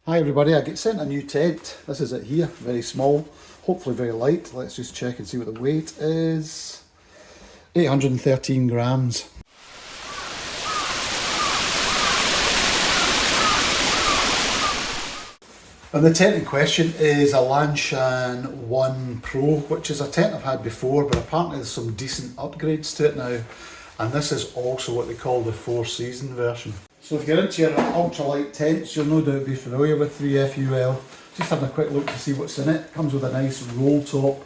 Hi everybody, I get sent a new tent. This is it here, very small, hopefully very light. Let's just check and see what the weight is. 813 grams. And the tent in question is a Lanshan 1 Pro, which is a tent I've had before, but apparently there's some decent upgrades to it now. And this is also what they call the 4-season version. So if you're into your ultralight tents, you'll no doubt be familiar with 3F UL. Just having a quick look to see what's in it. Comes with a nice roll top,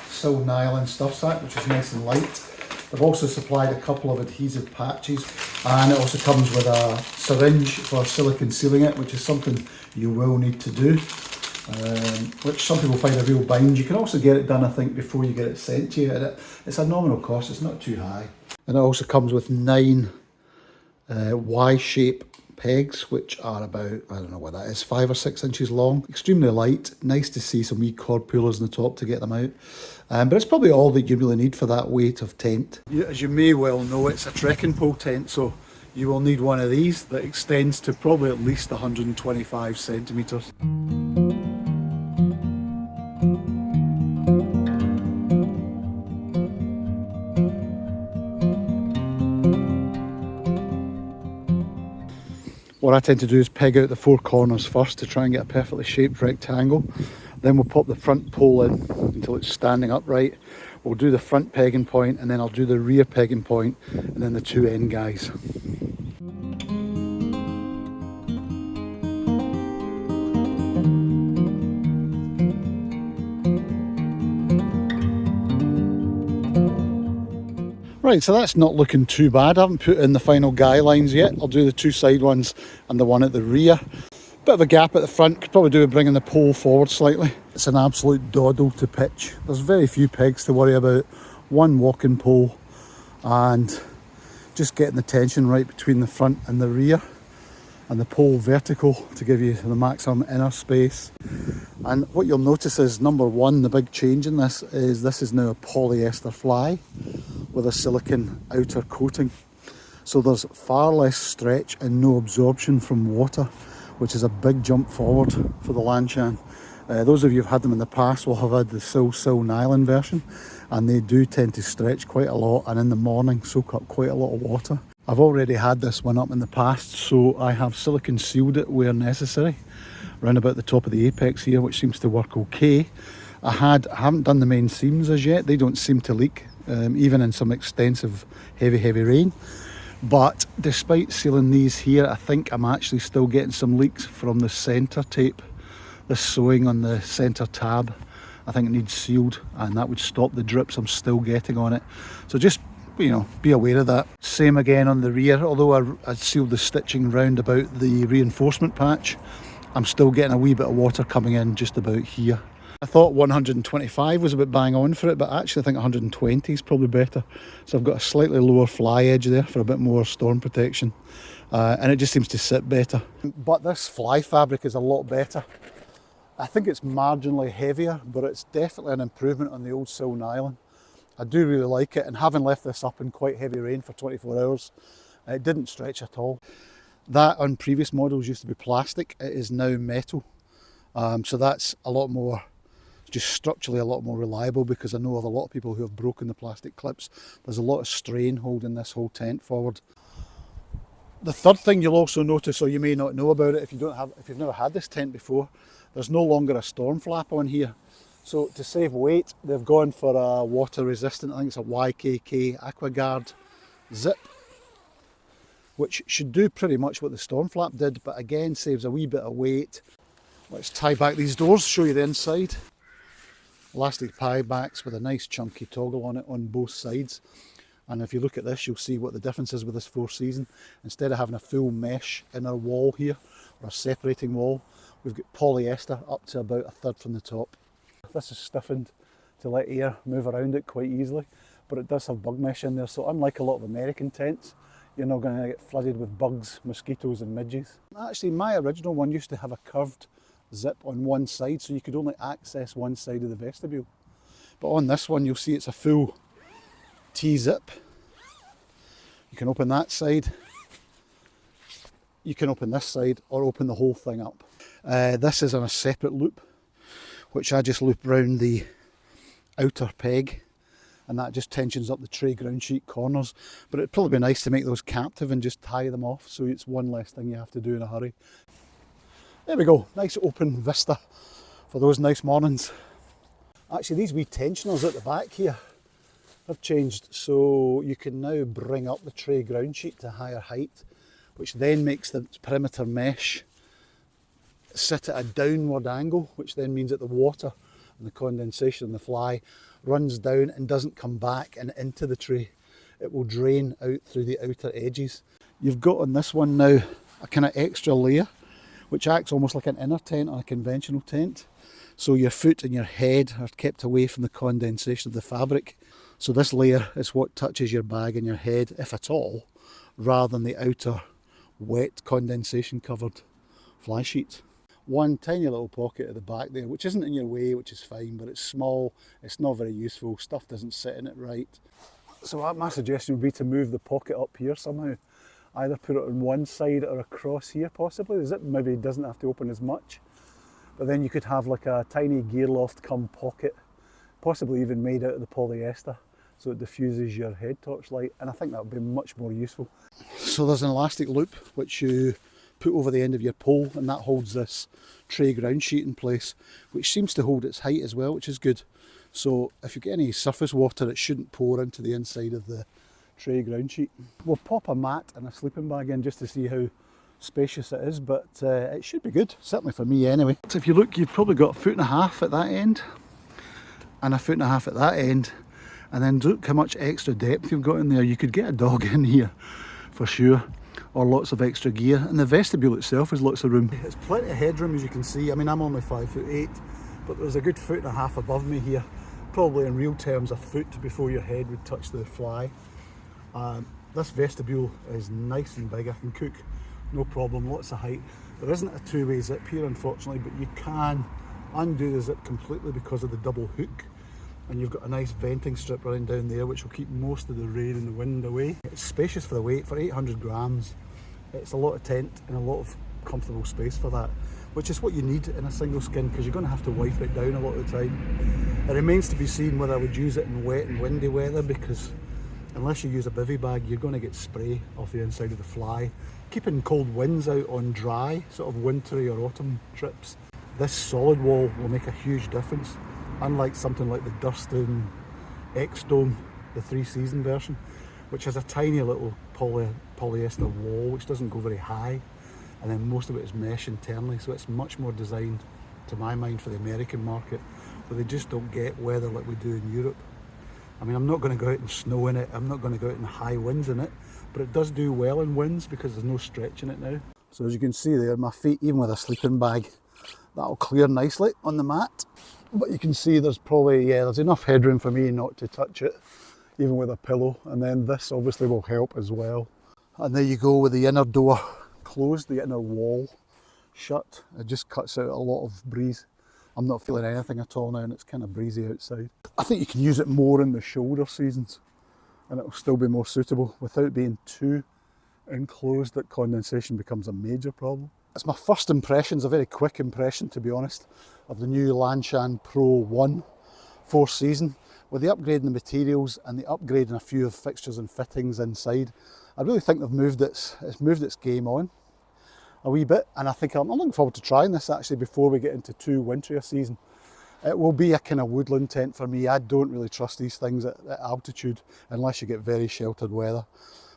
silk nylon stuff sack, which is nice and light. They've also supplied a couple of adhesive patches, and it also comes with a syringe for silicone sealing it, which is something you will need to do, which some people find a real bind. You can also get it done, I think, before you get it sent to you, and it's a nominal cost, it's not too high. And it also comes with 9 Y-shape pegs, which are about, I don't know what that is, 5 or 6 inches long. Extremely light, nice to see some wee cord pullers on the top to get them out. But it's probably all that you really need for that weight of tent. As you may well know, it's a trekking pole tent, so you will need one of these that extends to probably at least 125 centimetres. What I tend to do is peg out the 4 corners first to try and get a perfectly shaped rectangle. Then we'll pop the front pole in until it's standing upright. We'll do the front pegging point, and then I'll do the rear pegging point, and then the 2 end guys. Right, so that's not looking too bad. I haven't put in the final guy lines yet. I'll do the 2 side ones and the one at the rear. Bit of a gap at the front, could probably do with bringing the pole forward slightly. It's an absolute doddle to pitch. There's very few pegs to worry about. 1 walking pole and just getting the tension right between the front and the rear, and the pole vertical to give you the maximum inner space. And what you'll notice is, number 1, the big change in this is now a polyester fly with a silicone outer coating. So there's far less stretch and no absorption from water, which is a big jump forward for the Lanshan. Those of you who've had them in the past will have had the silk nylon version, and they do tend to stretch quite a lot, and in the morning soak up quite a lot of water. I've already had this one up in the past, so I have silicone sealed it where necessary, around about the top of the apex here, which seems to work okay. I haven't done the main seams as yet. They don't seem to leak, even in some extensive heavy rain. But despite sealing these here, I think I'm actually still getting some leaks from the centre tape. This sewing on the centre tab, I think it needs sealed, and that would stop the drips I'm still getting on it. So just, be aware of that. Same again on the rear, although I sealed the stitching round about the reinforcement patch, I'm still getting a wee bit of water coming in just about here. I thought 125 was a bit bang on for it, but actually I think 120 is probably better. So I've got a slightly lower fly edge there for a bit more storm protection, and it just seems to sit better. But this fly fabric is a lot better. I think it's marginally heavier, but it's definitely an improvement on the old silk nylon. I do really like it, and having left this up in quite heavy rain for 24 hours, it didn't stretch at all. That on previous models used to be plastic, it is now metal. So that's a lot more, just structurally a lot more reliable, because I know of a lot of people who have broken the plastic clips. There's a lot of strain holding this whole tent forward. The third thing you'll also notice, or you may not know about it if you've never had this tent before, there's no longer a storm flap on here. So to save weight, they've gone for a water resistant, I think it's a YKK AquaGuard zip, which should do pretty much what the storm flap did, but again saves a wee bit of weight. Let's tie back these doors, show you the inside. Elastic tie backs with a nice chunky toggle on it on both sides. And if you look at this, you'll see what the difference is with this 4-season. Instead of having a full mesh inner wall here, or a separating wall, we've got polyester up to about 1/3 from the top. This is stiffened to let air move around it quite easily, but it does have bug mesh in there, so unlike a lot of American tents, you're not going to get flooded with bugs, mosquitoes and midges. Actually, my original one used to have a curved zip on one side, so you could only access one side of the vestibule. But on this one, you'll see it's a full T-zip. You can open that side, you can open this side, or open the whole thing up. This is on a separate loop, which I just loop round the outer peg, and that just tensions up the tray ground sheet corners. But it'd probably be nice to make those captive and just tie them off, so it's one less thing you have to do in a hurry. There we go, nice open vista for those nice mornings. Actually, these wee tensioners at the back here have changed, so you can now bring up the tray ground sheet to a higher height, which then makes the perimeter mesh sit at a downward angle, which then means that the water and the condensation and the fly runs down and doesn't come back and into the tray. It will drain out through the outer edges. You've got on this one now a kind of extra layer, which acts almost like an inner tent or a conventional tent. So your foot and your head are kept away from the condensation of the fabric. So this layer is what touches your bag and your head, if at all, rather than the outer wet condensation covered fly sheet. One tiny little pocket at the back there, which isn't in your way, which is fine, but it's small, it's not very useful, stuff doesn't sit in it right. So my suggestion would be to move the pocket up here somehow. Either put it on one side or across here possibly. The zip maybe doesn't have to open as much, but then you could have like a tiny gear loft come pocket, possibly even made out of the polyester, so it diffuses your head torch light, and I think that would be much more useful. So there's an elastic loop which you put over the end of your pole, and that holds this tray ground sheet in place, which seems to hold its height as well, which is good. So if you get any surface water, it shouldn't pour into the inside of the tray ground sheet. We'll pop a mat and a sleeping bag in just to see how spacious it is, but it should be good, certainly for me anyway. So if you look, you've probably got 1.5 feet at that end and 1.5 feet at that end, and then look how much extra depth you've got in there. You could get a dog in here for sure, or lots of extra gear, and the vestibule itself has lots of room. It's plenty of headroom, as you can see. I mean, I'm only 5'8", but there's a good 1.5 feet above me here, probably in real terms a foot before your head would touch the fly. This vestibule is nice and big. I can cook no problem, lots of height. There isn't a two-way zip here unfortunately, but you can undo the zip completely because of the double hook, and you've got a nice venting strip running down there which will keep most of the rain and the wind away. It's spacious for the weight. For 800 grams it's a lot of tent and a lot of comfortable space for that, which is what you need in a single skin, because you're going to have to wipe it down a lot of the time. It remains to be seen whether I would use it in wet and windy weather, because unless you use a bivy bag, you're going to get spray off the inside of the fly. Keeping cold winds out on dry, sort of wintry or autumn trips, this solid wall will make a huge difference. Unlike something like the Durston X-Dome, the 3-season version, which has a tiny little polyester wall which doesn't go very high, and then most of it is mesh internally, so it's much more designed, to my mind, for the American market, where they just don't get weather like we do in Europe. I mean, I'm not going to go out in snow in it, I'm not going to go out in high winds in it, but it does do well in winds because there's no stretch in it now. So as you can see there, my feet, even with a sleeping bag, that'll clear nicely on the mat. But you can see there's probably, there's enough headroom for me not to touch it, even with a pillow. And then this obviously will help as well. And there you go, with the inner door closed, the inner wall shut. It just cuts out a lot of breeze. I'm not feeling anything at all now, and it's kind of breezy outside. I think you can use it more in the shoulder seasons, and it'll still be more suitable without being too enclosed that condensation becomes a major problem. It's my first impressions, a very quick impression to be honest, of the new Lanshan Pro 1 4th season. With the upgrade in the materials and the upgrade in a few of fixtures and fittings inside, I really think they've moved its game on a wee bit, and I think I'm looking forward to trying this actually before we get into too wintry a season. It will be a kind of woodland tent for me. I don't really trust these things at altitude unless you get very sheltered weather.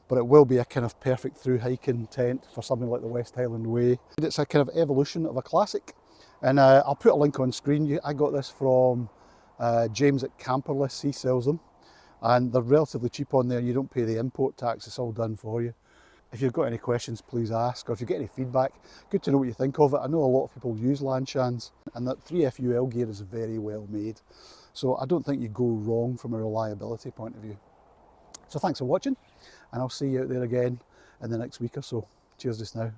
But it will be a kind of perfect through hiking tent for something like the West Highland Way. It's a kind of evolution of a classic, and I'll put a link on screen. I got this from James at Camperless. He sells them, and they're relatively cheap on there. You don't pay the import tax, it's all done for you. If you've got any questions, please ask, or if you get any feedback, good to know what you think of it. I know a lot of people use Lanshans, and that 3F UL gear is very well made, so I don't think you go wrong from a reliability point of view. So thanks for watching, and I'll see you out there again in the next week or so. Cheers just now.